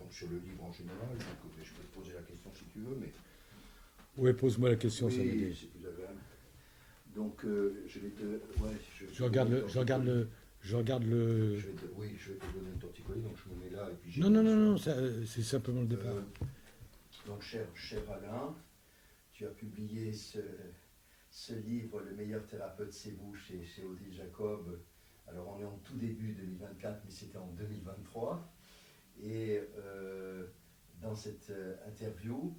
donc sur le livre en général. Donc, je peux te poser la question si tu veux, mais Oui, pose-moi la question, ça oui, m'aide. c'est plus agréable. Donc, je vais te, ouais, je vais Je te donner regarde le le, je regarde torticolis. le, je regarde le. Oui, je vais te donner le torticolis, donc je me mets là et puis Non, j'irai non, non, doucement. non, c'est simplement le départ. Euh, donc, cher Alain, tu as publié ce livre, Le meilleur thérapeute, c'est vous, chez Odile Jacob. Alors, on est en tout début 2024, mais c'était en 2023. Et dans cette interview,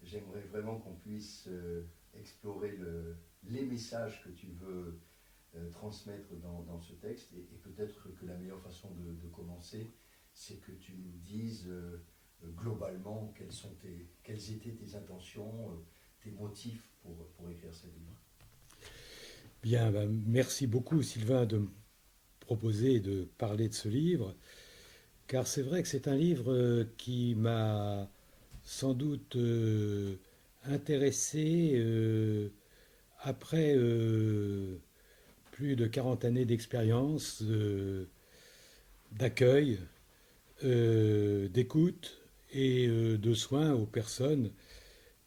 j'aimerais vraiment qu'on puisse explorer les messages que tu veux transmettre dans ce texte. Et peut-être que la meilleure façon de commencer, c'est que tu nous dises globalement quelles étaient tes intentions, tes motifs pour écrire ce livre. Bien, ben, merci beaucoup Sylvain de me proposer et de parler de ce livre, car c'est vrai que c'est un livre qui m'a sans doute intéressé après plus de 40 années d'expérience, d'accueil, d'écoute et de soins aux personnes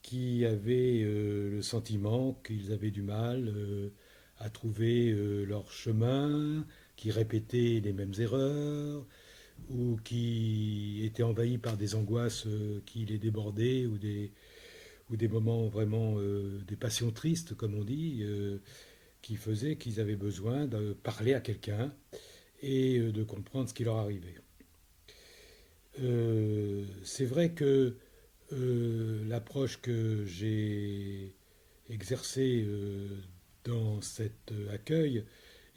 qui avaient le sentiment qu'ils avaient du mal à trouver leur chemin, qui répétaient les mêmes erreurs, ou qui étaient envahis par des angoisses qui les débordaient, ou des moments vraiment, des passions tristes, comme on dit, qui faisaient qu'ils avaient besoin de parler à quelqu'un et de comprendre ce qui leur arrivait. C'est vrai que l'approche que j'ai exercée dans cet accueil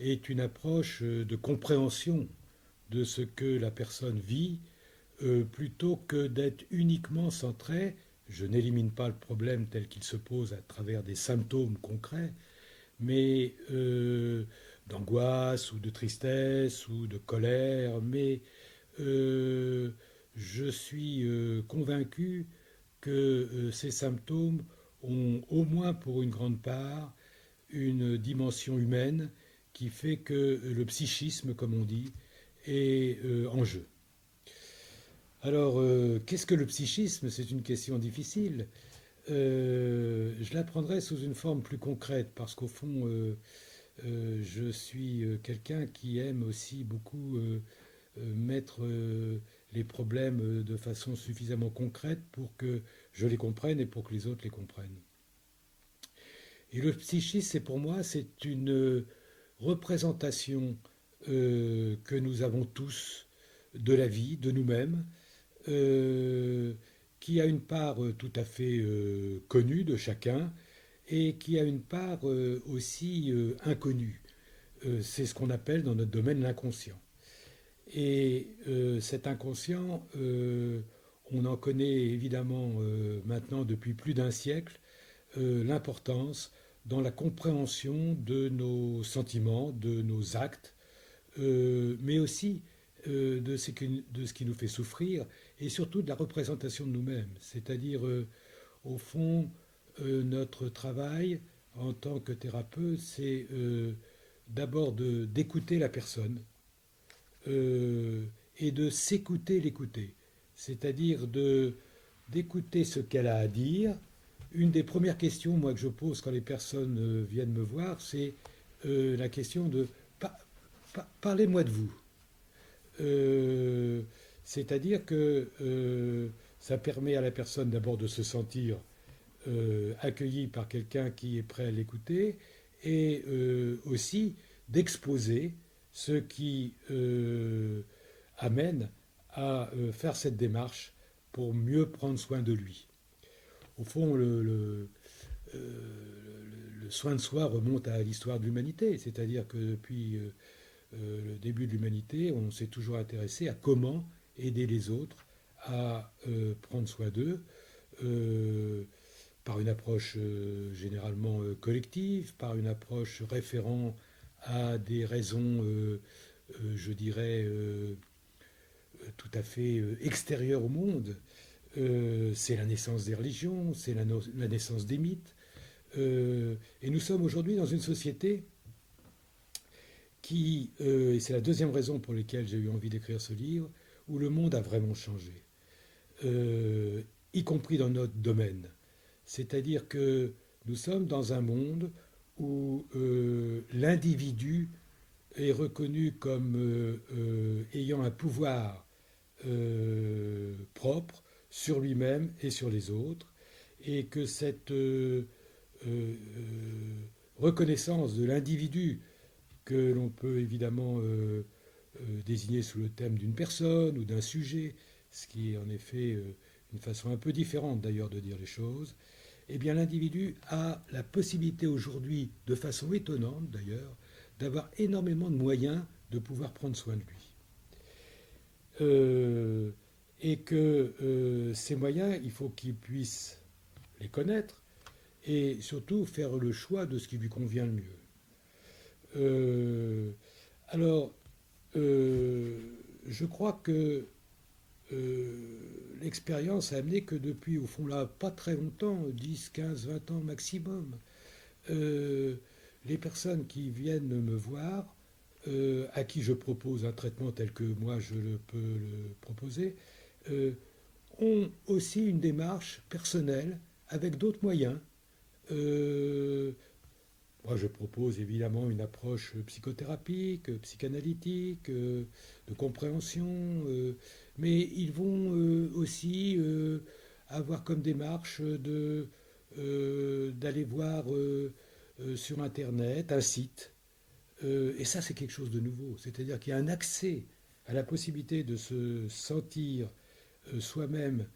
est une approche de compréhension de ce que la personne vit, plutôt que d'être uniquement centré. Je n'élimine pas le problème tel qu'il se pose à travers des symptômes concrets, mais d'angoisse ou de tristesse ou de colère, mais euh, je suis convaincu que ces symptômes ont au moins pour une grande part une dimension humaine qui fait que le psychisme, comme on dit, est en jeu. Alors, qu'est-ce que le psychisme? C'est une question difficile. Je la prendrai sous une forme plus concrète, parce qu'au fond, je suis quelqu'un qui aime aussi beaucoup mettre les problèmes de façon suffisamment concrète pour que je les comprenne et pour que les autres les comprennent. Et le psychisme, c'est pour moi, c'est une représentation que nous avons tous de la vie, de nous-mêmes, euh, qui a une part tout à fait connue de chacun et qui a une part aussi inconnue. C'est ce qu'on appelle dans notre domaine l'inconscient. Et cet inconscient, on en connaît évidemment maintenant depuis plus d'un siècle l'importance dans la compréhension de nos sentiments, de nos actes, mais aussi de ce qui nous fait souffrir et surtout de la représentation de nous-mêmes. C'est-à-dire, au fond, notre travail en tant que thérapeute, c'est d'abord d'écouter la personne et de s'écouter l'écouter. C'est-à-dire d'écouter ce qu'elle a à dire. Une des premières questions, moi, que je pose quand les personnes viennent me voir, c'est la question de parlez-moi de vous. Euh, C'est-à-dire que ça permet à la personne d'abord de se sentir accueillie par quelqu'un qui est prêt à l'écouter et aussi d'exposer ce qui amène à faire cette démarche pour mieux prendre soin de lui. Au fond, le soin de soi remonte à l'histoire de l'humanité, c'est-à-dire que depuis le début de l'humanité, on s'est toujours intéressé à comment aider les autres à prendre soin d'eux euh, par une approche généralement collective, par une approche référant à des raisons, je dirais, tout à fait extérieures au monde. C'est la naissance des religions, c'est la naissance des mythes. Et nous sommes aujourd'hui dans une société et c'est la deuxième raison pour laquelle j'ai eu envie d'écrire ce livre, où le monde a vraiment changé. y compris dans notre domaine. C'est-à-dire que nous sommes dans un monde où l'individu est reconnu comme ayant un pouvoir propre sur lui-même et sur les autres, et que cette reconnaissance de l'individu, que l'on peut évidemment désigner sous le thème d'une personne ou d'un sujet, ce qui est en effet une façon un peu différente d'ailleurs de dire les choses, eh bien l'individu a la possibilité aujourd'hui, de façon étonnante d'ailleurs, d'avoir énormément de moyens de pouvoir prendre soin de lui. Et que ces moyens, il faut qu'il puisse les connaître et surtout faire le choix de ce qui lui convient le mieux. Euh, alors, je crois que l'expérience a amené que depuis, au fond, là, pas très longtemps, 10, 15, 20 ans maximum, euh, les personnes qui viennent me voir, à qui je propose un traitement tel que moi je le peux le proposer, euh, ont aussi une démarche personnelle avec d'autres moyens. Euh, Moi, je propose évidemment une approche psychothérapique, psychanalytique, de compréhension, mais ils vont aussi avoir comme démarche d'aller voir sur Internet un site. Et ça, c'est quelque chose de nouveau. C'est-à-dire qu'il y a un accès à la possibilité de se sentir soi-même,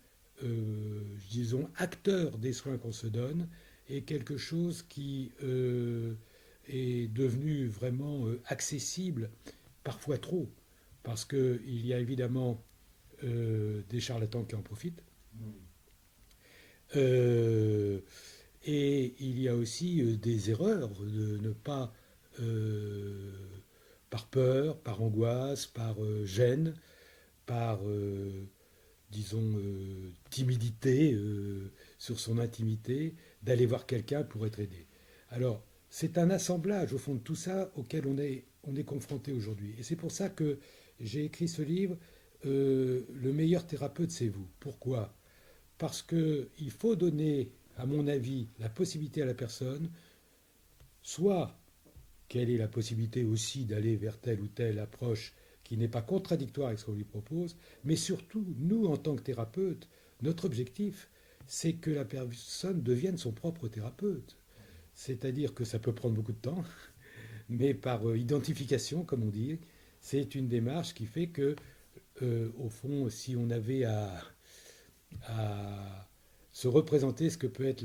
disons, acteur des soins qu'on se donne, est quelque chose qui est devenu vraiment accessible, parfois trop, parce qu'il y a évidemment des charlatans qui en profitent, euh, et il y a aussi des erreurs de ne pas, euh, par peur, par angoisse, par gêne, par disons, timidité sur son intimité, d'aller voir quelqu'un pour être aidé. Alors, c'est un assemblage, au fond, de tout ça auquel on est confronté aujourd'hui. Et c'est pour ça que j'ai écrit ce livre, Le meilleur thérapeute, c'est vous. Pourquoi? Parce qu'il faut donner, à mon avis, la possibilité à la personne, soit quelle est la possibilité aussi d'aller vers telle ou telle approche qui n'est pas contradictoire avec ce qu'on lui propose, mais surtout, nous, en tant que thérapeutes, notre objectif, c'est que la personne devienne son propre thérapeute. C'est-à-dire que ça peut prendre beaucoup de temps, mais par identification, comme on dit, c'est une démarche qui fait que, au fond, si on avait à se représenter ce que peut être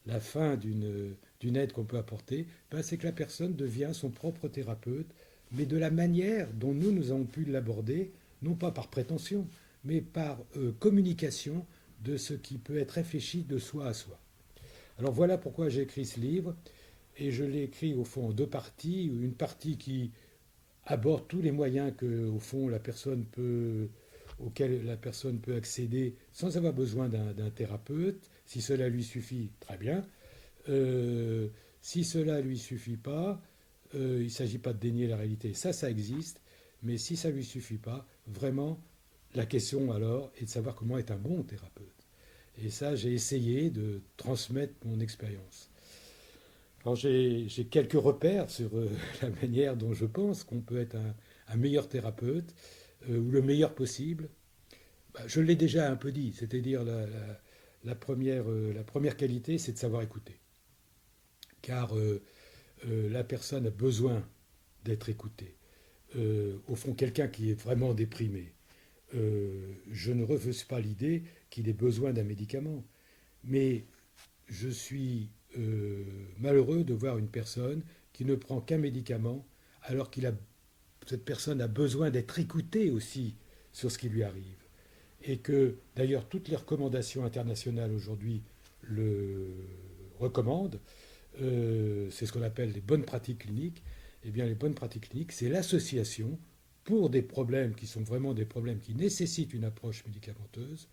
la fin d'une aide qu'on peut apporter, ben c'est que la personne devient son propre thérapeute, mais de la manière dont nous avons pu l'aborder, non pas par prétention, mais par communication de ce qui peut être réfléchi de soi à soi. Alors voilà pourquoi j'ai écrit ce livre, et je l'ai écrit au fond en deux parties, une partie qui aborde tous les moyens que, au fond, auxquels la personne peut accéder sans avoir besoin d'un thérapeute. Si cela lui suffit, très bien. Si cela ne lui suffit pas, il ne s'agit pas de dénier la réalité. Ça existe. Mais si ça ne lui suffit pas, vraiment, la question alors est de savoir comment être un bon thérapeute. Et ça, j'ai essayé de transmettre mon expérience. Alors j'ai quelques repères sur la manière dont je pense qu'on peut être un meilleur thérapeute, ou le meilleur possible. Bah, je l'ai déjà un peu dit, c'est-à-dire la première qualité, c'est de savoir écouter. Car la personne a besoin d'être écoutée. Au fond, quelqu'un qui est vraiment déprimé, je ne refuse pas l'idée qu'il ait besoin d'un médicament. Mais je suis malheureux de voir une personne qui ne prend qu'un médicament alors cette personne a besoin d'être écoutée aussi sur ce qui lui arrive. Et que d'ailleurs toutes les recommandations internationales aujourd'hui le recommandent, c'est ce qu'on appelle les bonnes pratiques cliniques. Eh bien les bonnes pratiques cliniques, c'est l'association pour des problèmes qui sont vraiment des problèmes qui nécessitent une approche médicamenteuse,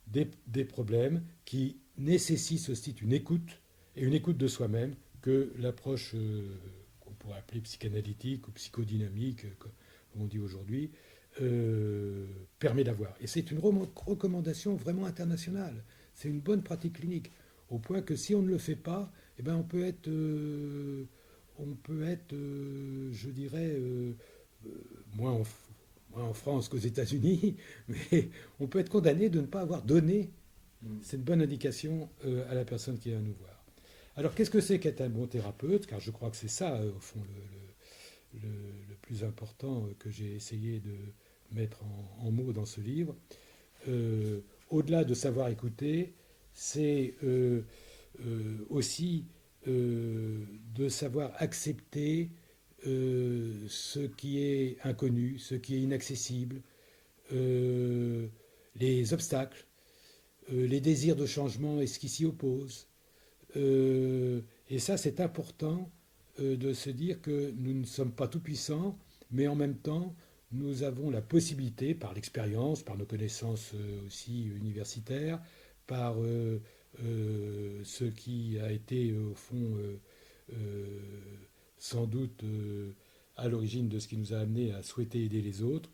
des problèmes qui nécessitent aussi une écoute, et une écoute de soi-même, que l'approche qu'on pourrait appeler psychanalytique ou psychodynamique, comme on dit aujourd'hui, permet d'avoir. Et c'est une recommandation vraiment internationale. C'est une bonne pratique clinique. Au point que si on ne le fait pas, eh ben je dirais, euh, moins, en, moins en France qu'aux États-Unis, mais on peut être condamné de ne pas avoir donné cette bonne indication à la personne qui vient nous voir. Alors, qu'est-ce que c'est qu'être un bon thérapeute? Car je crois que c'est ça, au fond, le plus important que j'ai essayé de mettre en mots dans ce livre. Au-delà de savoir écouter, c'est aussi de savoir accepter ce qui est inconnu, ce qui est inaccessible, euh, les obstacles, les désirs de changement et ce qui s'y oppose. Et ça, c'est important de se dire que nous ne sommes pas tout-puissants, mais en même temps, nous avons la possibilité, par l'expérience, par nos connaissances aussi universitaires, par ce qui a été au fond euh, sans doute à l'origine de ce qui nous a amené à souhaiter aider les autres,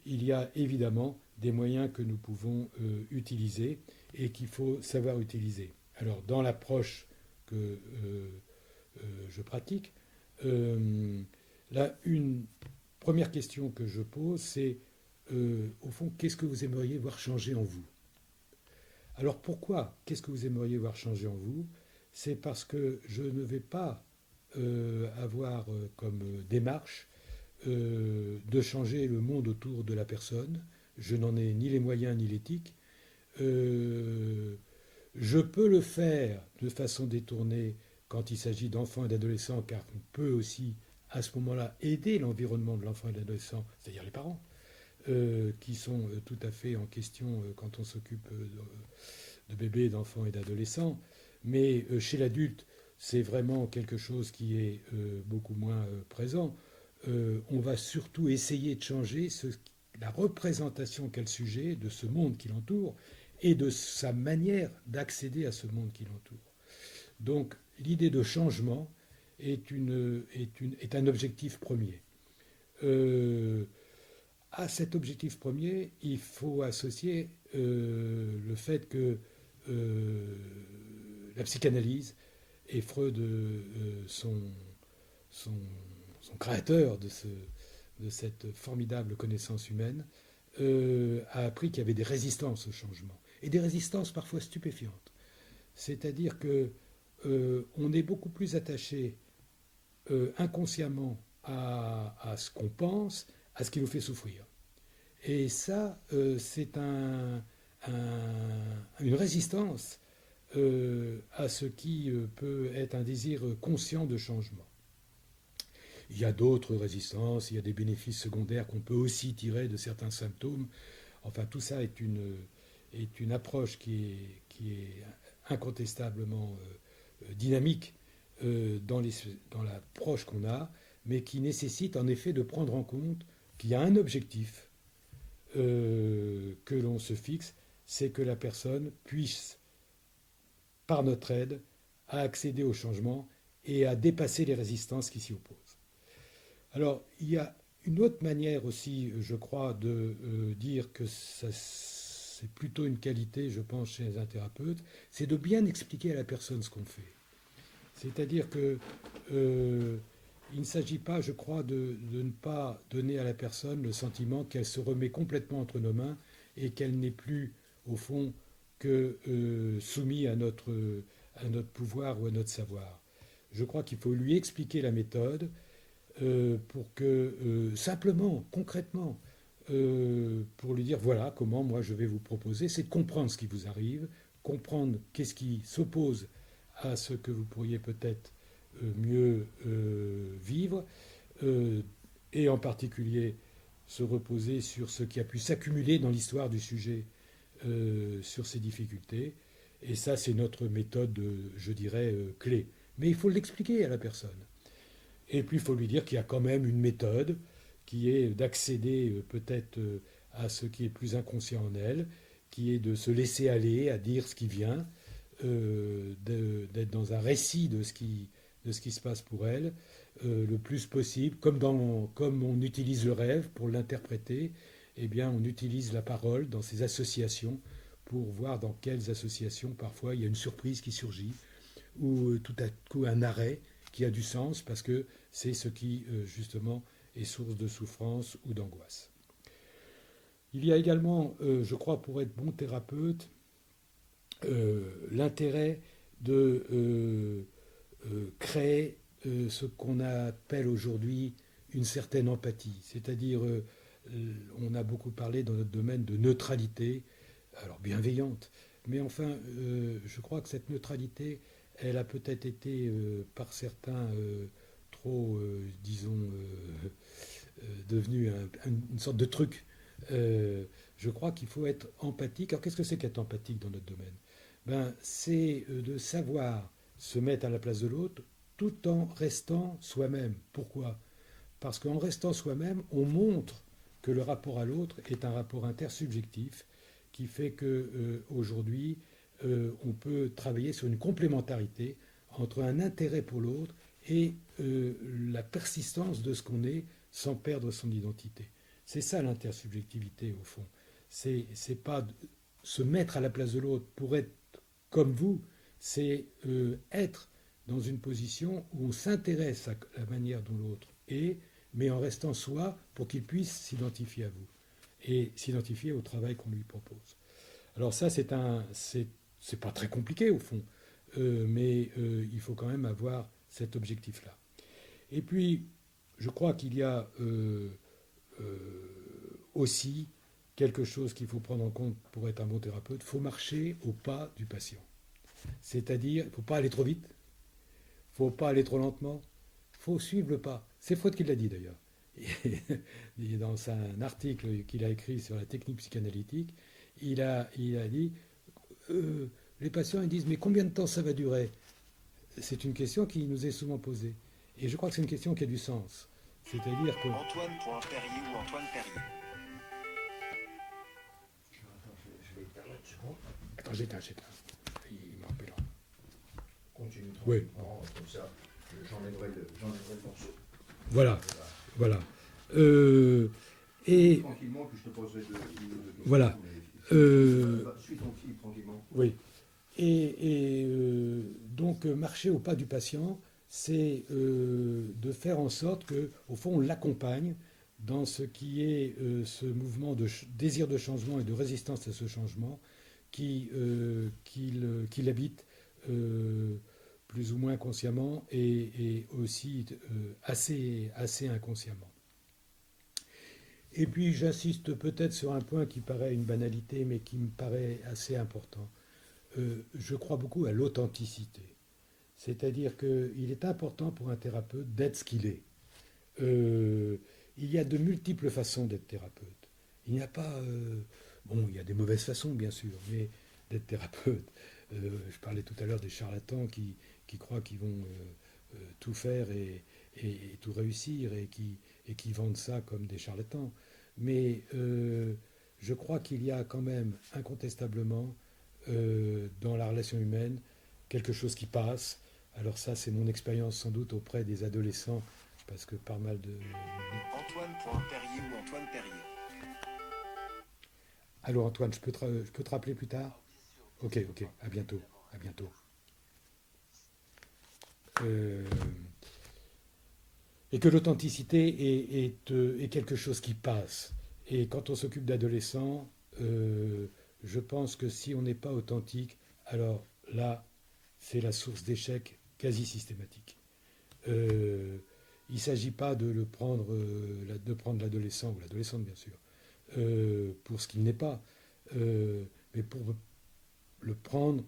il y a évidemment des moyens que nous pouvons utiliser et qu'il faut savoir utiliser. Alors dans l'approche que je pratique, là, une première question que je pose, c'est au fond, qu'est-ce que vous aimeriez voir changer en vous? Alors pourquoi? Qu'est-ce que vous aimeriez voir changer en vous? C'est parce que je ne vais pas avoir comme démarche de changer le monde autour de la personne. Je n'en ai ni les moyens ni l'éthique. Euh, je peux le faire de façon détournée quand il s'agit d'enfants et d'adolescents, car on peut aussi à ce moment-là aider l'environnement de l'enfant et de l'adolescent, c'est-à-dire les parents, qui sont tout à fait en question quand on s'occupe de bébés, d'enfants et d'adolescents. Mais chez l'adulte, c'est vraiment quelque chose qui est beaucoup moins présent. On va surtout essayer de changer la représentation qu'a le sujet de ce monde qui l'entoure et de sa manière d'accéder à ce monde qui l'entoure. Donc l'idée de changement est un objectif premier. Euh, à cet objectif premier, il faut associer le fait que la psychanalyse, et Freud, son, son créateur de cette formidable connaissance humaine, a appris qu'il y avait des résistances au changement, et des résistances parfois stupéfiantes. C'est-à-dire que on est beaucoup plus attaché inconsciemment à ce qu'on pense, à ce qui nous fait souffrir. Et ça, c'est une résistance à ce qui peut être un désir conscient de changement. Il y a d'autres résistances, il y a des bénéfices secondaires qu'on peut aussi tirer de certains symptômes. Enfin, tout ça est une approche qui est incontestablement dynamique dans l'approche qu'on a, mais qui nécessite en effet de prendre en compte qu'il y a un objectif que l'on se fixe, c'est que la personne puisse, par notre aide, à accéder au changement et à dépasser les résistances qui s'y opposent. Alors, il y a une autre manière aussi, je crois, de dire que c'est plutôt une qualité, je pense, chez un thérapeute, c'est de bien expliquer à la personne ce qu'on fait. C'est-à-dire que il ne s'agit pas, je crois, de ne pas donner à la personne le sentiment qu'elle se remet complètement entre nos mains et qu'elle n'est plus, au fond, que soumise à notre pouvoir ou à notre savoir. Je crois qu'il faut lui expliquer la méthode pour que, simplement, concrètement, pour lui dire voilà comment moi je vais vous proposer, c'est de comprendre ce qui vous arrive, comprendre qu'est-ce qui s'oppose à ce que vous pourriez peut-être mieux vivre, et en particulier se reposer sur ce qui a pu s'accumuler dans l'histoire du sujet, sur ses difficultés. Et ça, c'est notre méthode, je dirais, clé. Mais il faut l'expliquer à la personne. Et puis, il faut lui dire qu'il y a quand même une méthode qui est d'accéder peut-être à ce qui est plus inconscient en elle, qui est de se laisser aller à dire ce qui vient, d'être dans un récit de ce qui se passe pour elle, le plus possible, comme on utilise le rêve pour l'interpréter, eh bien, on utilise la parole dans ces associations pour voir dans quelles associations, parfois, il y a une surprise qui surgit, ou tout à coup un arrêt qui a du sens parce que c'est ce qui, justement, est source de souffrance ou d'angoisse. Il y a également, je crois, pour être bon thérapeute, l'intérêt de créer ce qu'on appelle aujourd'hui une certaine empathie. C'est-à-dire, on a beaucoup parlé dans notre domaine de neutralité, alors bienveillante, mais enfin, je crois que cette neutralité, elle a peut-être été par certains trop, disons, devenue une sorte de truc. Je crois qu'il faut être empathique. Alors qu'est-ce que c'est qu'être empathique dans notre domaine? Ben, c'est de savoir se mettre à la place de l'autre tout en restant soi-même. Pourquoi? Parce qu'en restant soi-même, on montre que le rapport à l'autre est un rapport intersubjectif qui fait qu'aujourd'hui, on peut travailler sur une complémentarité entre un intérêt pour l'autre et la persistance de ce qu'on est sans perdre son identité. C'est ça l'intersubjectivité au fond. C'est pas se mettre à la place de l'autre pour être comme vous, c'est être dans une position où on s'intéresse à la manière dont l'autre est, mais en restant soi pour qu'il puisse s'identifier à vous et s'identifier au travail qu'on lui propose. Alors ça, c'est pas très compliqué au fond, mais il faut quand même avoir cet objectif-là. Et puis, je crois qu'il y a aussi quelque chose qu'il faut prendre en compte pour être un bon thérapeute. Il faut marcher au pas du patient. C'est-à-dire, il ne faut pas aller trop vite, il ne faut pas aller trop lentement, il faut suivre le pas. C'est Freud qui l'a dit d'ailleurs. Et dans un article qu'il a écrit sur la technique psychanalytique, il a dit les patients ils disent mais combien de temps ça va durer? C'est une question qui nous est souvent posée. Et je crois que c'est une question qui a du sens. C'est-à-dire que. Antoine.Perrier ou Antoine Perrier. Attends, je vais éteindre une seconde. Attends, j'éteins. Il me rappelle. Continue Oui. tranquillement, comme ça, j'enlèverai le morceau. Voilà. Et Tranquillement, puis je te poserai deux questions. voilà. Suis ton fil tranquillement. Oui. Et donc, marcher au pas du patient, c'est de faire en sorte que, au fond, on l'accompagne dans ce qui est ce mouvement de désir de changement et de résistance à ce changement qui l'habite plus ou moins consciemment et aussi assez inconsciemment. Et puis j'insiste peut-être sur un point qui paraît une banalité, mais qui me paraît assez important. Je crois beaucoup à l'authenticité. C'est-à-dire qu'il est important pour un thérapeute d'être ce qu'il est. Il y a de multiples façons d'être thérapeute. Il n'y a pas... bon, il y a des mauvaises façons, bien sûr, mais d'être thérapeute. Je parlais tout à l'heure des charlatans qui croient qu'ils vont tout faire et tout réussir et qui vendent ça comme des charlatans. Mais je crois qu'il y a quand même incontestablement dans la relation humaine quelque chose qui passe. Alors ça, c'est mon expérience sans doute auprès des adolescents, parce que pas mal de... Antoine.Perrier ou Antoine Perrier. Allô Antoine, je peux te rappeler plus tard? Ok, à bientôt. Et que l'authenticité est quelque chose qui passe. Et quand on s'occupe d'adolescents, je pense que si on n'est pas authentique, alors là, c'est la source d'échec quasi systématique. Il ne s'agit pas de prendre l'adolescent ou l'adolescente, bien sûr, pour ce qu'il n'est pas, mais pour le prendre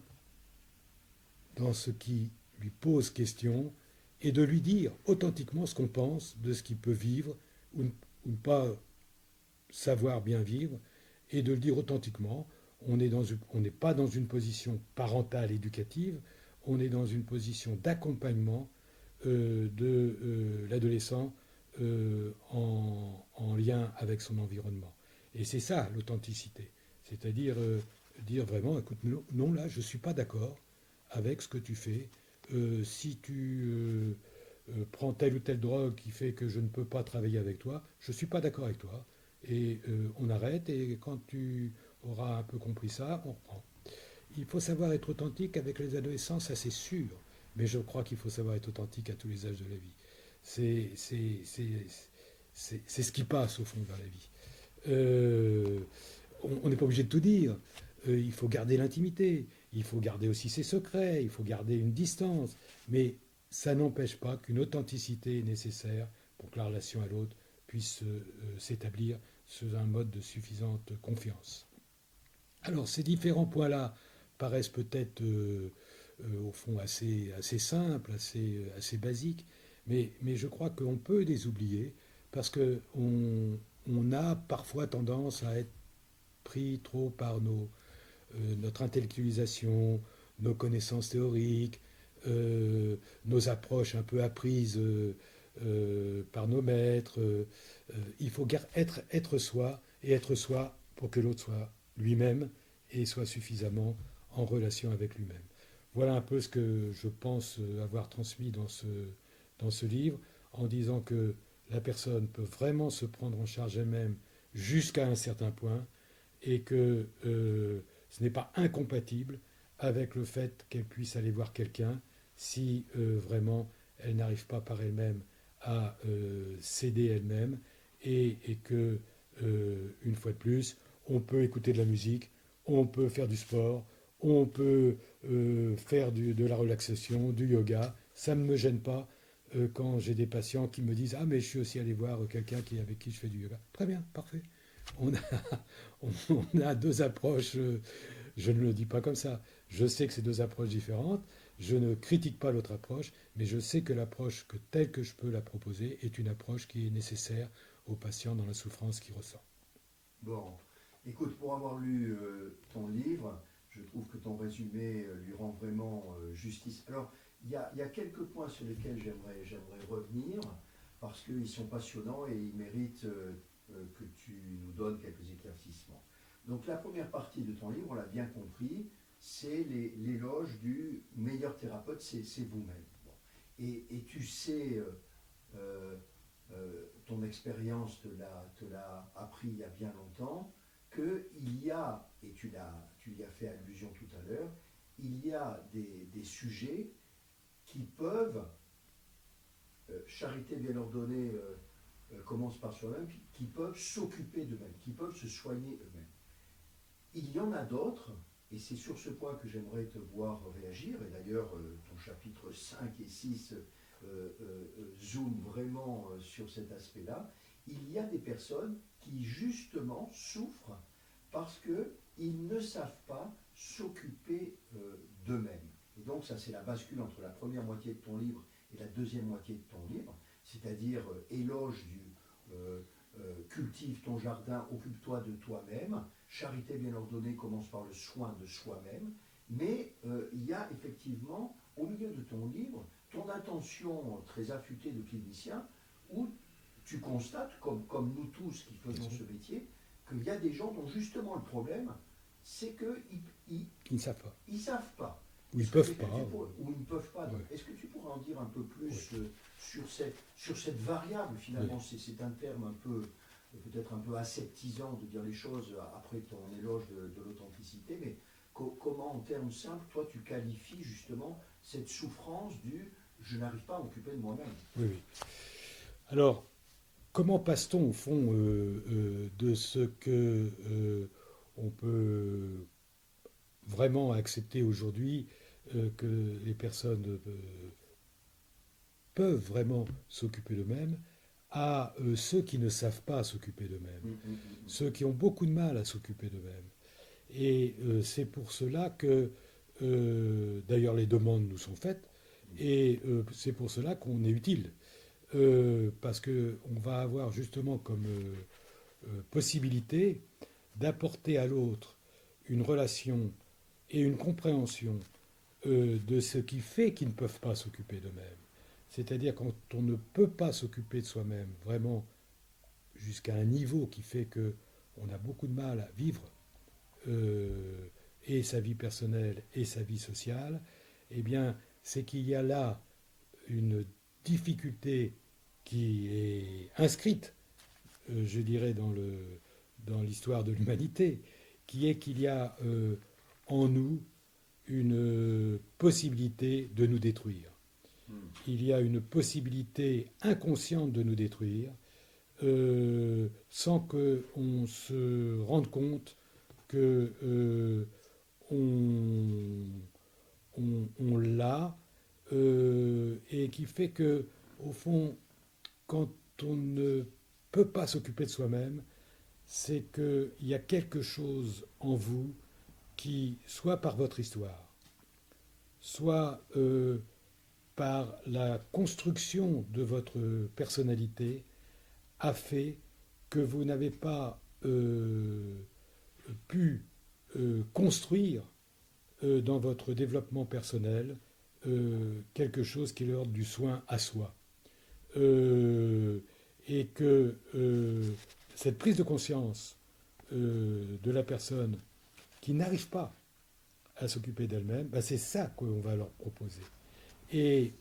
dans ce qui lui pose question et de lui dire authentiquement ce qu'on pense de ce qu'il peut vivre ou ne pas savoir bien vivre, et de le dire authentiquement. On n'est pas dans une position parentale éducative, on est dans une position d'accompagnement de l'adolescent en lien avec son environnement. Et c'est ça l'authenticité. C'est-à-dire dire vraiment, écoute, non, là, je ne suis pas d'accord avec ce que tu fais. Si tu prends telle ou telle drogue qui fait que je ne peux pas travailler avec toi, je ne suis pas d'accord avec toi. et on arrête, et quand tu auras un peu compris ça, on reprend. Il faut savoir être authentique avec les adolescents, ça c'est sûr, mais je crois qu'il faut savoir être authentique à tous les âges de la vie. C'est c'est ce qui passe au fond dans la vie. Euh, on n'est pas obligé de tout dire. Il faut garder l'intimité, il faut garder aussi ses secrets, il faut garder une distance, mais ça n'empêche pas qu'une authenticité est nécessaire pour que la relation à l'autre puisse s'établir sous un mode de suffisante confiance. Alors ces différents points-là paraissent peut-être au fond assez simples, assez basiques, mais je crois qu'on peut les oublier parce on a parfois tendance à être pris trop par notre intellectualisation, nos connaissances théoriques, nos approches un peu apprises par nos maîtres. Il faut être soi et être soi pour que l'autre soit lui-même et soit suffisamment en relation avec lui-même. Voilà un peu ce que je pense avoir transmis dans ce livre, en disant que la personne peut vraiment se prendre en charge elle-même jusqu'à un certain point, et que ce n'est pas incompatible avec le fait qu'elle puisse aller voir quelqu'un si vraiment elle n'arrive pas par elle-même à s'aider elle-même, et que, une fois de plus, on peut écouter de la musique, on peut faire du sport, on peut faire de la relaxation, du yoga. Ça ne me gêne pas quand j'ai des patients qui me disent « Ah, mais je suis aussi allé voir quelqu'un avec qui je fais du yoga. » Très bien, parfait. On a, on a deux approches, je ne le dis pas comme ça. Je sais que c'est deux approches différentes. Je ne critique pas l'autre approche, mais je sais que l'approche telle que je peux la proposer est une approche qui est nécessaire aux patients dans la souffrance qu'il ressent. Bon, écoute, pour avoir lu ton livre, je trouve que ton résumé lui rend vraiment justice. Alors, il y a quelques points sur lesquels j'aimerais revenir, parce qu'ils sont passionnants et ils méritent que tu nous donnes quelques éclaircissements. Donc, la première partie de ton livre, on l'a bien compris, c'est l'éloge du meilleur thérapeute, c'est vous-même. Bon. Et tu sais, ton expérience te l'a appris il y a bien longtemps, qu'il y a, et tu y as fait allusion tout à l'heure, il y a des sujets qui peuvent, charité bien ordonnée commence par soi-même, qui peuvent s'occuper d'eux-mêmes, qui peuvent se soigner eux-mêmes. Il y en a d'autres, et c'est sur ce point que j'aimerais te voir réagir, et d'ailleurs ton chapitre 5 et 6 zoom vraiment sur cet aspect-là. Il y a des personnes qui justement souffrent parce qu'ils ne savent pas s'occuper d'eux-mêmes. Et donc ça c'est la bascule entre la première moitié de ton livre et la deuxième moitié de ton livre, c'est-à-dire éloge du cultive ton jardin, occupe-toi de toi-même, charité bien ordonnée commence par le soin de soi-même, mais il y a effectivement au milieu de ton livre ton intention très affûtée de clinicien, où tu constates, comme nous tous qui faisons ce métier, qu'il y a des gens dont justement le problème, c'est qu'ils ne savent pas. Ils savent pas. Ou ils peuvent pas. Ou ils ne peuvent pas. Ouais. Est-ce que tu pourrais en dire un peu plus sur cette variable finalement? C'est un terme un peu, peut-être un peu aseptisant de dire les choses après ton éloge de l'authenticité, mais comment en termes simples, toi tu qualifies justement cette souffrance du « je n'arrive pas à m'occuper de moi-même ». Oui. Alors, comment passe-t-on au fond de ce que on peut vraiment accepter aujourd'hui, que les personnes peuvent vraiment s'occuper d'eux-mêmes, à ceux qui ne savent pas s'occuper d'eux-mêmes, ceux qui ont beaucoup de mal à s'occuper d'eux-mêmes. Et c'est pour cela que, d'ailleurs, les demandes nous sont faites, et c'est pour cela qu'on est utile. Parce qu'on va avoir justement comme possibilité d'apporter à l'autre une relation et une compréhension de ce qui fait qu'ils ne peuvent pas s'occuper d'eux-mêmes. C'est-à-dire quand on ne peut pas s'occuper de soi-même vraiment jusqu'à un niveau qui fait qu'on a beaucoup de mal à vivre et sa vie personnelle et sa vie sociale, eh bien c'est qu'il y a là une difficulté qui est inscrite je dirais, dans l'histoire de l'humanité, qui est qu'il y a en nous une possibilité de nous détruire. Il y a une possibilité inconsciente de nous détruire sans qu'on se rende compte que on l'a et qui fait que, au fond, quand on ne peut pas s'occuper de soi-même, c'est qu'il y a quelque chose en vous qui, soit par votre histoire, soit par la construction de votre personnalité, a fait que vous n'avez pas pu construire dans votre développement personnel quelque chose qui est l'ordre du soin à soi. Et que cette prise de conscience de la personne qui n'arrive pas à s'occuper d'elle-même, ben c'est ça qu'on va leur proposer. Et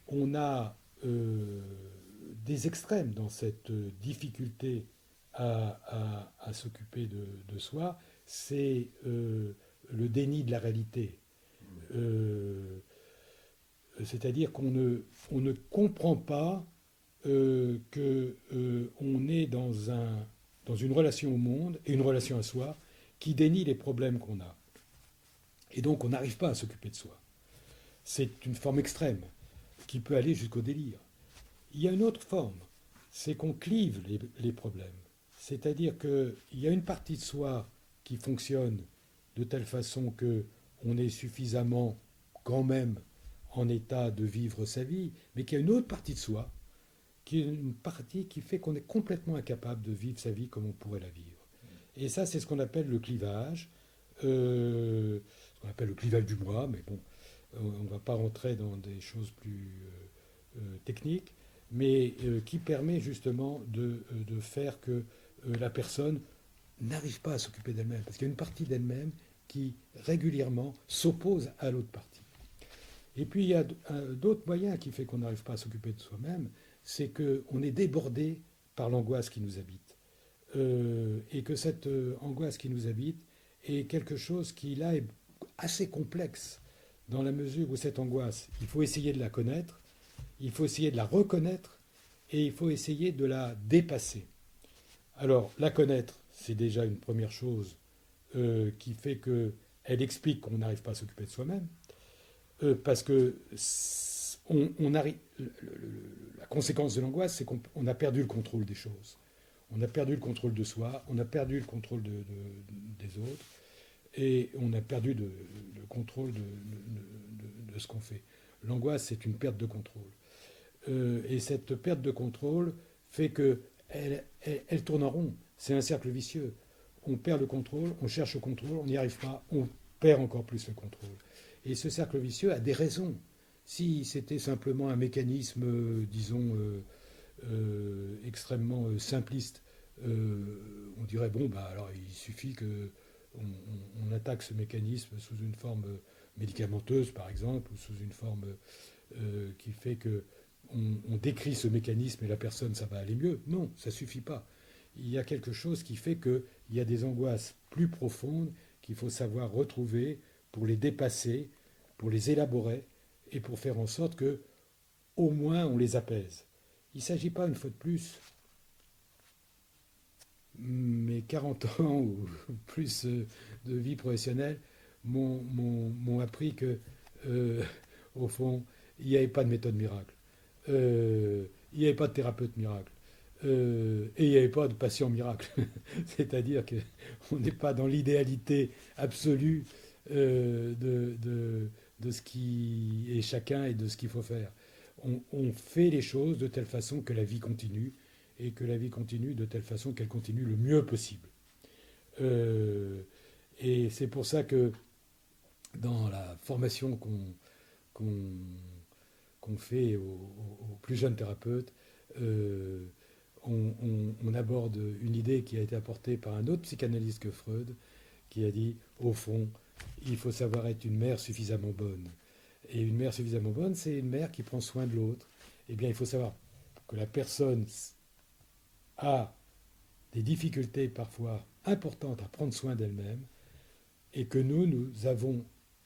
on a des extrêmes dans cette difficulté à s'occuper de soi, c'est le déni de la réalité. C'est-à-dire qu'on ne comprend pas qu'on est dans une relation au monde et une relation à soi qui dénie les problèmes qu'on a. Et donc on n'arrive pas à s'occuper de soi. C'est une forme extrême qui peut aller jusqu'au délire. Il y a une autre forme, c'est qu'on clive les problèmes. C'est-à-dire qu'il y a une partie de soi qui fonctionne de telle façon qu'on est suffisamment quand même en état de vivre sa vie, mais qu'il y a une autre partie de soi qui est une partie qui fait qu'on est complètement incapable de vivre sa vie comme on pourrait la vivre. Et ça, c'est ce qu'on appelle le clivage, ce qu'on appelle le clivage du moi, mais bon, on ne va pas rentrer dans des choses plus techniques, mais qui permet justement de faire que la personne n'arrive pas à s'occuper d'elle-même, parce qu'il y a une partie d'elle-même qui régulièrement s'oppose à l'autre partie. Et puis il y a d'autres moyens qui fait qu'on n'arrive pas à s'occuper de soi-même, c'est qu'on est débordé par l'angoisse qui nous habite. Et que cette angoisse qui nous habite est quelque chose qui là est assez complexe, dans la mesure où cette angoisse, il faut essayer de la connaître, il faut essayer de la reconnaître, et il faut essayer de la dépasser. Alors, la connaître, c'est déjà une première chose qui fait qu'elle explique qu'on n'arrive pas à s'occuper de soi-même, parce que la conséquence de l'angoisse, c'est qu'on a perdu le contrôle des choses. On a perdu le contrôle de soi, on a perdu le contrôle des autres, et on a perdu le contrôle de ce qu'on fait. L'angoisse, c'est une perte de contrôle. Et cette perte de contrôle fait qu'elle tourne en rond. C'est un cercle vicieux. On perd le contrôle, on cherche le contrôle, on n'y arrive pas, on perd encore plus le contrôle. Et ce cercle vicieux a des raisons. Si c'était simplement un mécanisme, disons, extrêmement simpliste, on dirait, bon, bah, alors il suffit qu'on attaque ce mécanisme sous une forme médicamenteuse, par exemple, ou sous une forme qui fait qu'on décrit ce mécanisme et la personne, ça va aller mieux. Non, ça ne suffit pas. Il y a quelque chose qui fait qu'il y a des angoisses plus profondes qu'il faut savoir retrouver pour les dépasser, pour les élaborer et pour faire en sorte que, au moins, on les apaise. Il ne s'agit pas, une fois de plus, mes 40 ans ou plus de vie professionnelle m'ont appris que, au fond, il n'y avait pas de méthode miracle. Il n'y avait pas de thérapeute miracle. Et il n'y avait pas de patient miracle. C'est-à-dire qu'on n'est pas dans l'idéalité absolue de ce qui est chacun et de ce qu'il faut faire. On fait les choses de telle façon que la vie continue, et que la vie continue de telle façon qu'elle continue le mieux possible. Et c'est pour ça que dans la formation qu'on fait aux plus jeunes thérapeutes, on aborde une idée qui a été apportée par un autre psychanalyste que Freud, qui a dit, au fond, il faut savoir être une mère suffisamment bonne. Et une mère suffisamment bonne, c'est une mère qui prend soin de l'autre. Eh bien, il faut savoir que la personne a des difficultés parfois importantes à prendre soin d'elle-même et que nous avons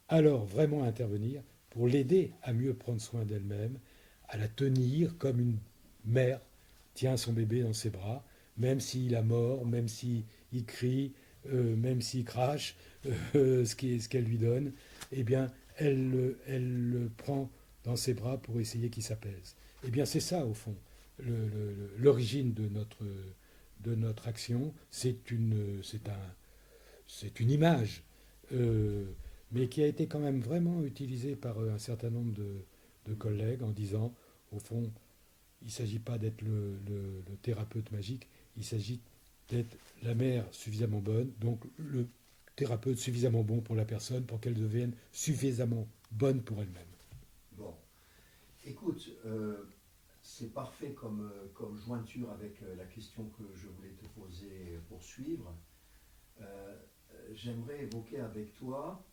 alors vraiment à intervenir pour l'aider à mieux prendre soin d'elle-même, à la tenir comme une mère tient son bébé dans ses bras, même s'il a mort, même s'il crie, même s'il crache, ce qu'elle lui donne, eh bien, elle le prend dans ses bras pour essayer qu'il s'apaise. Eh bien, c'est ça, au fond, l'origine de notre action. C'est une image, euh, mais qui a été quand même vraiment utilisée par un certain nombre de collègues en disant, au fond, il ne s'agit pas d'être le thérapeute magique, il s'agit d'être la mère suffisamment bonne, donc le thérapeute suffisamment bon pour la personne pour qu'elle devienne suffisamment bonne pour elle-même. Bon, écoute, c'est parfait comme jointure avec la question que je voulais te poser pour suivre. Euh, J'aimerais évoquer avec toi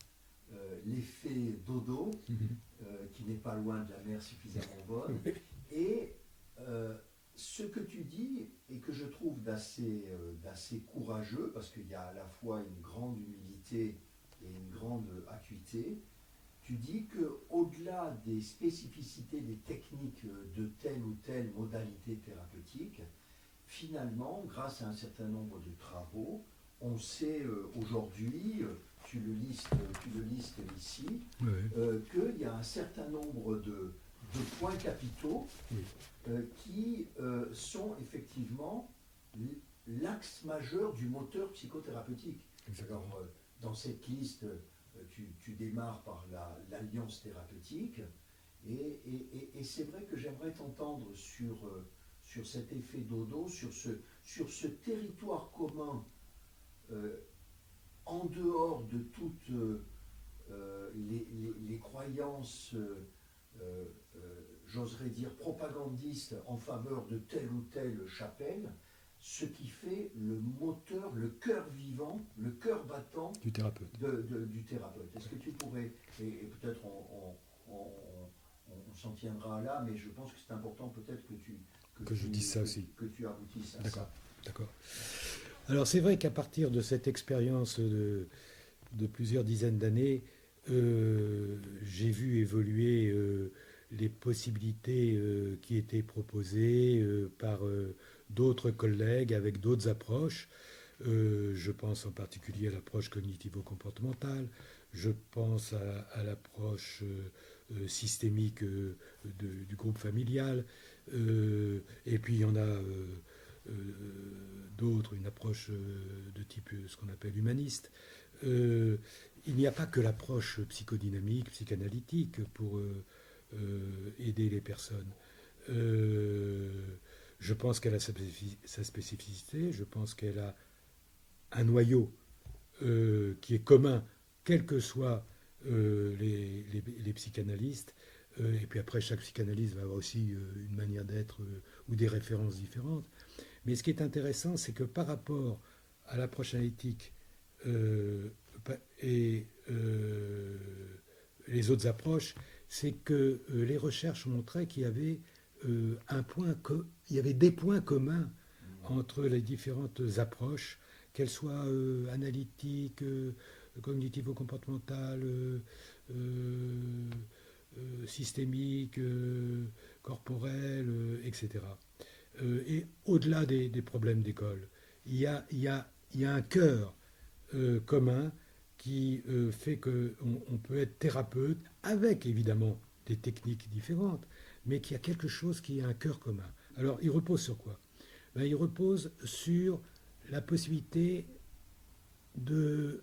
l'effet dodo, qui n'est pas loin de la mère suffisamment bonne, et ce que tu dis, et que je trouve d'assez courageux, parce qu'il y a à la fois une grande humilité et une grande acuité, tu dis qu'au-delà des spécificités des techniques de telle ou telle modalité thérapeutique, finalement, grâce à un certain nombre de travaux, on sait aujourd'hui, tu le listes ici, Oui, qu'il y a un certain nombre de points capitaux oui. qui sont effectivement l'axe majeur du moteur psychothérapeutique. Exactement. Alors, dans cette liste, tu démarres par l'alliance thérapeutique, et c'est vrai que j'aimerais t'entendre sur cet effet dodo, sur ce territoire commun en dehors de toutes les croyances, j'oserais dire, propagandistes en faveur de telle ou telle chapelle, ce qui fait le moteur, le cœur vivant, le cœur battant Du thérapeute. du thérapeute. Est-ce que tu pourrais, et peut-être on s'en tiendra là, mais je pense que c'est important peut-être Que je dise ça aussi. que tu aboutisses à D'accord, ça. d'accord. Alors c'est vrai qu'à partir de cette expérience de plusieurs dizaines d'années, j'ai vu évoluer les possibilités qui étaient proposées par d'autres collègues avec d'autres approches. Je pense en particulier à l'approche cognitivo-comportementale, je pense à l'approche systémique du groupe familial, et puis il y en a d'autres, une approche de type ce qu'on appelle humaniste. Il n'y a pas que l'approche psychodynamique, psychanalytique pour aider les personnes. Je pense qu'elle a sa spécificité, je pense qu'elle a un noyau qui est commun, quels que soient les psychanalystes. Et puis après, chaque psychanalyste va avoir aussi une manière d'être ou des références différentes. Mais ce qui est intéressant, c'est que par rapport à l'approche analytique et les autres approches, c'est que les recherches ont montré qu'il y avait il y avait des points communs entre les différentes approches, qu'elles soient analytiques, cognitivo-comportementales, systémiques, corporelles, etc. Et au-delà des problèmes d'école, il y a un cœur commun qui fait qu'on peut être thérapeute avec évidemment des techniques différentes, mais qu'il y a quelque chose qui a un cœur commun. Alors, il repose sur quoi? Ben, il repose sur la possibilité de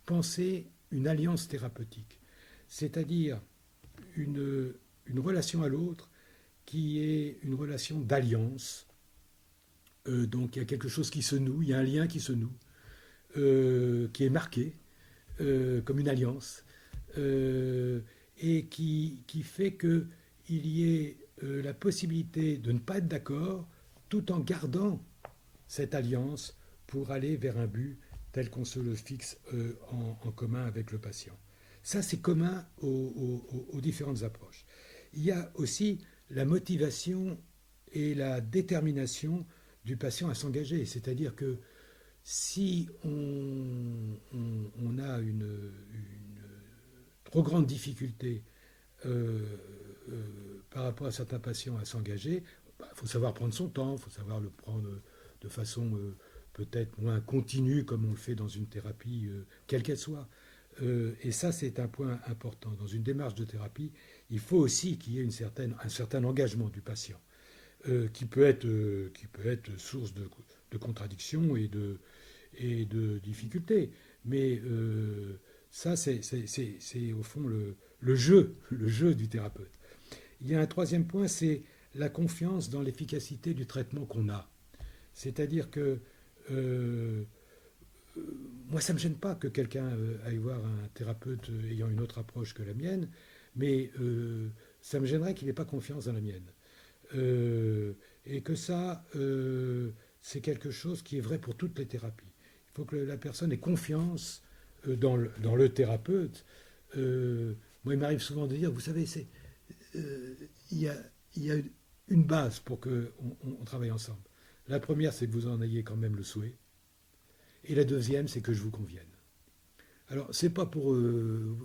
penser une alliance thérapeutique, c'est-à-dire une relation à l'autre qui est une relation d'alliance. Donc il y a quelque chose qui se noue, il y a un lien qui se noue, qui est marqué comme une alliance, et qui fait qu'il y ait la possibilité de ne pas être d'accord tout en gardant cette alliance pour aller vers un but tel qu'on se le fixe en commun avec le patient. Ça, c'est commun aux différentes approches. Il y a aussi la motivation et la détermination de pouvoir aller vers un but tel qu'on se le fixe en commun avec le patient. Ça, c'est commun aux différentes approches. Il y a aussi la motivation et la détermination de pouvoir aller vers un but tel qu'on se le fixe en commun avec le patient. Ça, c'est commun aux différentes approches. Il y a aussi la motivation et la détermination de pouvoir aller vers un but tel qu'on se le fixe en commun avec le patient. Ça, c'est commun aux différentes approches. Il y a aussi du patient à s'engager. C'est-à-dire que si on a une trop grande difficulté par rapport à certains patients à s'engager, faut savoir prendre son temps, il faut savoir le prendre de façon peut-être moins continue comme on le fait dans une thérapie, quelle qu'elle soit. Et ça, c'est un point important. Dans une démarche de thérapie, il faut aussi qu'il y ait un certain engagement du patient, qui peut être source de contradictions et de difficultés. Mais ça, c'est au fond le jeu du thérapeute. Il y a un troisième point, c'est la confiance dans l'efficacité du traitement qu'on a. C'est-à-dire que moi, ça ne me gêne pas que quelqu'un aille voir un thérapeute ayant une autre approche que la mienne, mais ça me gênerait qu'il n'ait pas confiance dans la mienne. Et que ça, c'est quelque chose qui est vrai pour toutes les thérapies. Il faut que la personne ait confiance dans le thérapeute. Moi, il m'arrive souvent de dire, vous savez, il y a une base pour qu'on travaille ensemble. La première, c'est que vous en ayez quand même le souhait. Et la deuxième, c'est que je vous convienne. Alors, c'est pas pour que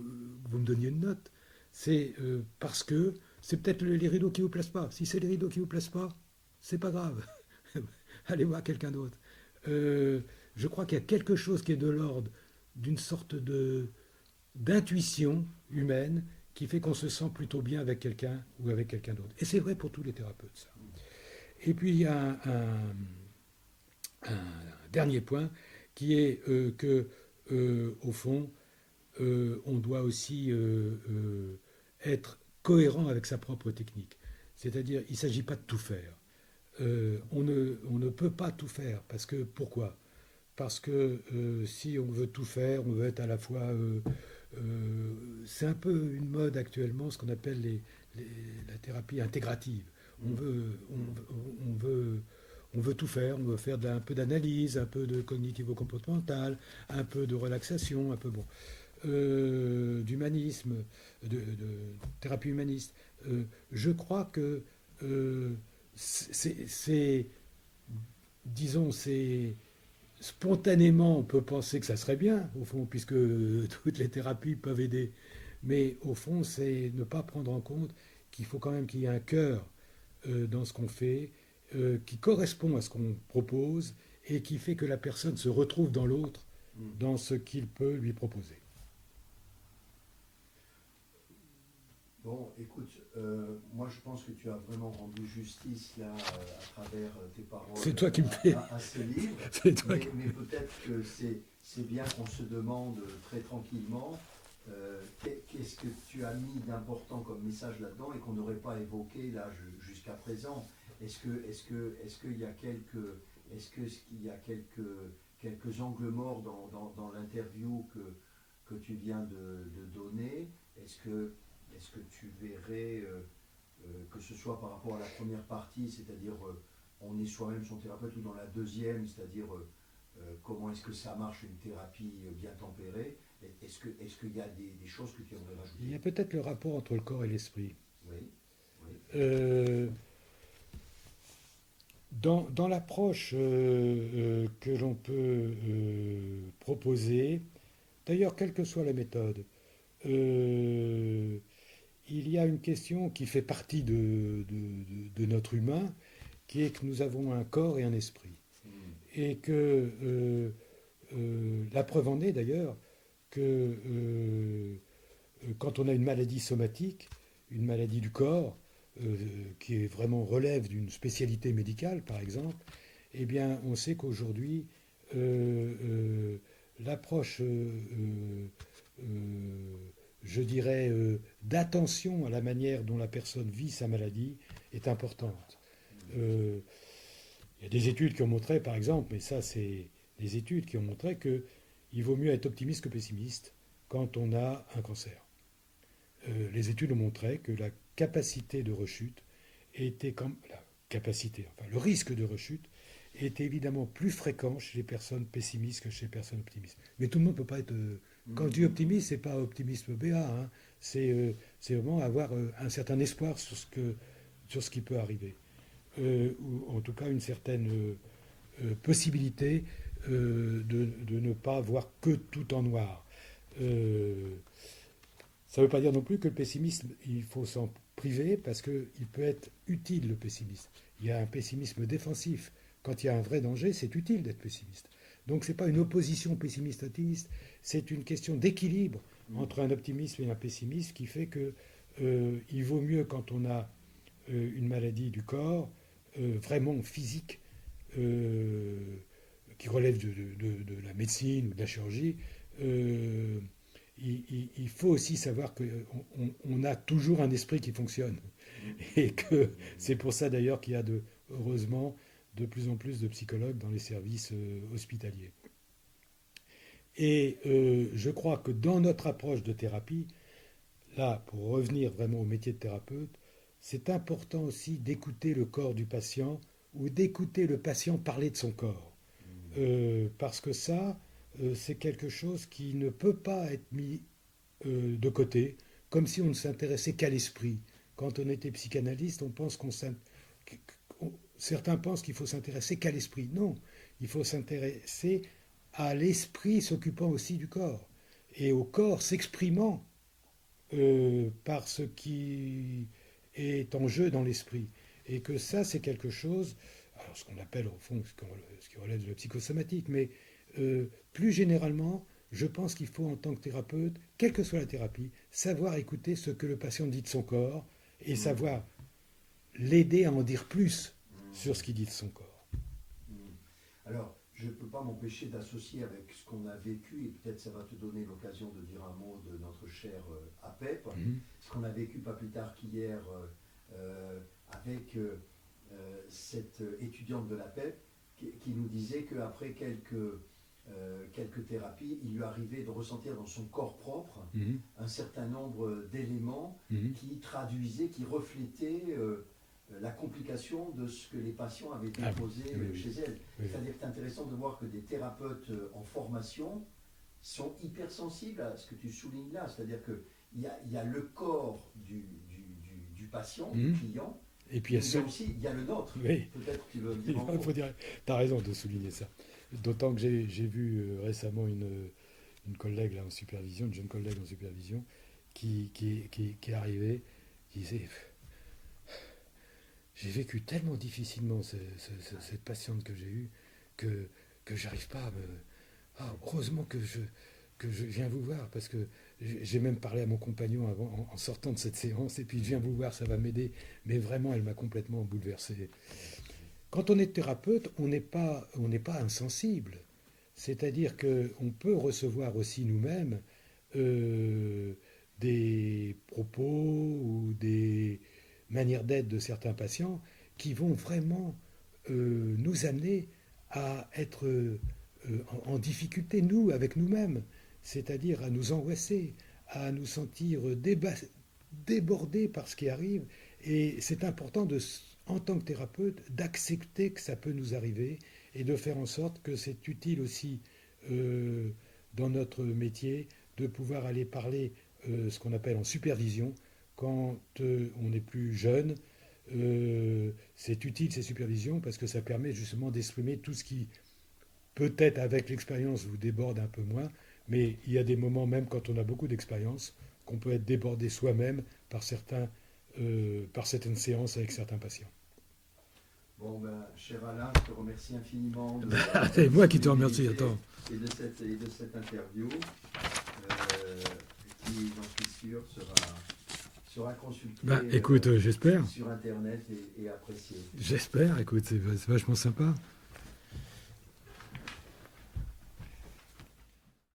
vous me donniez une note, c'est parce que c'est peut-être les rideaux qui vous placent pas. Si c'est les rideaux qui vous placent pas, c'est pas grave. Allez voir quelqu'un d'autre. Je crois qu'il y a quelque chose qui est de l'ordre d'une sorte d'intuition humaine qui fait qu'on se sent plutôt bien avec quelqu'un ou avec quelqu'un d'autre. Et c'est vrai pour tous les thérapeutes, ça. Et puis, il y a un dernier point qui est que, au fond, on doit aussi être cohérent avec sa propre technique. C'est-à-dire, il ne s'agit pas de tout faire. On ne peut pas tout faire. Parce que, pourquoi ? Parce que si on veut tout faire, on veut être à la fois... c'est un peu une mode actuellement, ce qu'on appelle la thérapie intégrative. On veut tout faire, on veut faire un peu d'analyse, un peu de cognitivo-comportemental, un peu de relaxation, un peu d'humanisme, de thérapie humaniste. Je crois que disons, spontanément, on peut penser que ça serait bien, au fond, puisque toutes les thérapies peuvent aider. Mais au fond, c'est ne pas prendre en compte qu'il faut quand même qu'il y ait un cœur dans ce qu'on fait, qui correspond à ce qu'on propose et qui fait que la personne se retrouve dans l'autre, dans ce qu'il peut lui proposer. Bon, écoute, moi je pense que tu as vraiment rendu justice là à travers tes paroles C'est toi qui me fais. À ce livre. C'est toi mais peut-être que c'est bien qu'on se demande très tranquillement qu'est-ce que tu as mis d'important comme message là-dedans et qu'on n'aurait pas évoqué là jusqu'à présent. Est-ce qu'il y a quelques angles morts dans l'interview que tu viens de donner? Est-ce que tu verrais, que ce soit par rapport à la première partie, c'est-à-dire on est soi-même son thérapeute, ou dans la deuxième, c'est-à-dire comment est-ce que ça marche une thérapie bien tempérée, est-ce qu'il y a des choses que tu aimerais rajouter? Il y a peut-être le rapport entre le corps et l'esprit. Oui. Dans l'approche que l'on peut proposer, d'ailleurs, quelle que soit la méthode, il y a une question qui fait partie de notre humain, qui est que nous avons un corps et un esprit. Et que la preuve en est d'ailleurs que quand on a une maladie somatique, une maladie du corps, qui est vraiment relève d'une spécialité médicale, par exemple, eh bien, on sait qu'aujourd'hui, l'approche, je dirais, d'attention à la manière dont la personne vit sa maladie est importante. Il y a des études qui ont montré, par exemple, mais ça, c'est des études qui ont montré qu'il vaut mieux être optimiste que pessimiste quand on a un cancer. Les études ont montré que la capacité de rechute était le risque de rechute était évidemment plus fréquent chez les personnes pessimistes que chez les personnes optimistes. Mais tout le monde ne peut pas être... Quand je dis optimiste, ce n'est pas optimisme BA, hein, c'est vraiment avoir un certain espoir sur ce qui peut arriver. ou en tout cas une certaine possibilité de ne pas voir que tout en noir. Ça ne veut pas dire non plus que le pessimisme, il faut s'en priver parce qu'il peut être utile le pessimisme. Il y a un pessimisme défensif. Quand il y a un vrai danger, c'est utile d'être pessimiste. Donc ce n'est pas une opposition pessimiste-optimiste, c'est une question d'équilibre entre un optimisme et un pessimisme qui fait que il vaut mieux quand on a une maladie du corps vraiment physique qui relève de la médecine ou de la chirurgie. Il faut aussi savoir qu'on a toujours un esprit qui fonctionne. Et que c'est pour ça d'ailleurs qu'il y a heureusement de plus en plus de psychologues dans les services hospitaliers. Et je crois que dans notre approche de thérapie, là, pour revenir vraiment au métier de thérapeute, c'est important aussi d'écouter le corps du patient ou d'écouter le patient parler de son corps. Parce que ça, c'est quelque chose qui ne peut pas être mis de côté, comme si on ne s'intéressait qu'à l'esprit. Quand on était psychanalyste, certains pensent qu'il faut s'intéresser qu'à l'esprit. Non, il faut s'intéresser à l'esprit s'occupant aussi du corps, et au corps s'exprimant par ce qui est en jeu dans l'esprit. Et que ça, c'est quelque chose, alors ce qu'on appelle au fond, ce qui relève de la psychosomatique, mais plus généralement, je pense qu'il faut en tant que thérapeute, quelle que soit la thérapie, savoir écouter ce que le patient dit de son corps et savoir l'aider à en dire plus sur ce qu'il dit de son corps. Alors, je ne peux pas m'empêcher d'associer avec ce qu'on a vécu, et peut-être ça va te donner l'occasion de dire un mot de notre cher APEP, ce qu'on a vécu pas plus tard qu'hier avec cette étudiante de l'APEP qui nous disait qu'après quelques thérapies, il lui arrivait de ressentir dans son corps propre un certain nombre d'éléments qui traduisaient, qui reflétaient la complication de ce que les patients avaient déposé chez elles. C'est-à-dire que c'est intéressant de voir que des thérapeutes en formation sont hypersensibles à ce que tu soulignes là. C'est-à-dire qu'il y a le corps du patient, du client, et puis il y a le nôtre. Oui. Peut-être que tu veux dire. Tu as raison de souligner ça. D'autant que j'ai vu récemment une collègue là, en supervision, une jeune collègue en supervision, qui est arrivée, qui disait j'ai vécu tellement difficilement cette patiente que j'ai eue que j'arrive pas à me... heureusement que je viens vous voir, parce que j'ai même parlé à mon compagnon en sortant de cette séance, et puis je viens vous voir, ça va m'aider. Mais vraiment, elle m'a complètement bouleversé. Quand on est thérapeute, on n'est pas insensible. C'est-à-dire qu'on peut recevoir aussi nous-mêmes des propos ou des manières d'être de certains patients qui vont vraiment nous amener à être en difficulté, nous, avec nous-mêmes. C'est-à-dire à nous angoisser, à nous sentir débordés par ce qui arrive. Et c'est important, en tant que thérapeute, d'accepter que ça peut nous arriver et de faire en sorte que c'est utile aussi dans notre métier de pouvoir aller parler ce qu'on appelle en supervision quand on est plus jeune. C'est utile ces supervisions parce que ça permet justement d'exprimer tout ce qui peut-être avec l'expérience vous déborde un peu moins, mais il y a des moments même quand on a beaucoup d'expérience qu'on peut être débordé soi-même par certaines séances avec certains patients. Bon, cher Alain, je te remercie infiniment. C'est moi qui te remercie, attends. Et de cette interview, qui, j'en suis sûr, sera consultée écoute, j'espère. Sur Internet et appréciée. J'espère, écoute, c'est vachement sympa.